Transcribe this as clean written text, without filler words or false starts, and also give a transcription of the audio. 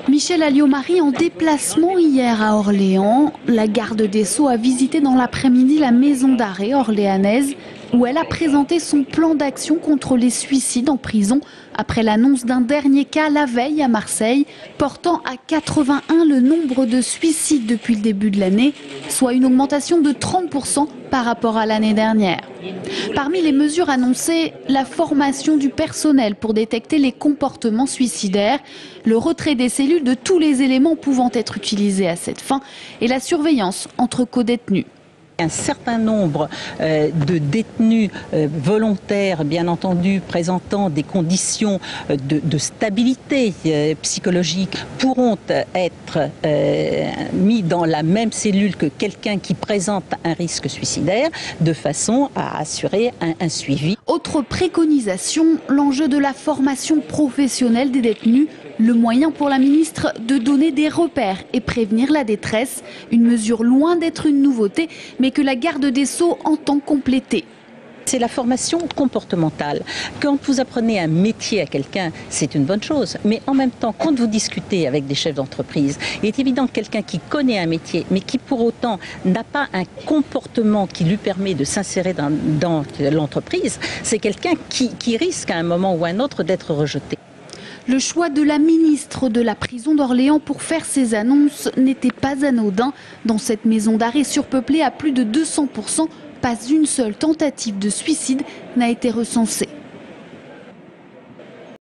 Michèle Alliot-Marie en déplacement hier à Orléans. La garde des Sceaux a visité dans l'après-midi la maison d'arrêt orléanaise où elle a présenté son plan d'action contre les suicides en prison après l'annonce d'un dernier cas la veille à Marseille, portant à 81 le nombre de suicides depuis le début de l'année, soit une augmentation de 30% par rapport à l'année dernière. Parmi les mesures annoncées, la formation du personnel pour détecter les comportements suicidaires, le retrait des cellules de tous les éléments pouvant être utilisés à cette fin et la surveillance entre codétenus. Un certain nombre de détenus volontaires, bien entendu, présentant des conditions de stabilité psychologique, pourront être mis dans la même cellule que quelqu'un qui présente un risque suicidaire, de façon à assurer un suivi. Autre préconisation, l'enjeu de la formation professionnelle des détenus, le moyen pour la ministre de donner des repères et prévenir la détresse, une mesure loin d'être une nouveauté, mais que la garde des Sceaux entend compléter. C'est la formation comportementale. Quand vous apprenez un métier à quelqu'un, c'est une bonne chose. Mais en même temps, quand vous discutez avec des chefs d'entreprise, il est évident que quelqu'un qui connaît un métier, mais qui pour autant n'a pas un comportement qui lui permet de s'insérer dans l'entreprise, c'est quelqu'un qui risque à un moment ou à un autre d'être rejeté. Le choix de la ministre de la prison d'Orléans pour faire ces annonces n'était pas anodin. Dans cette maison d'arrêt surpeuplée à plus de 200%, pas une seule tentative de suicide n'a été recensée.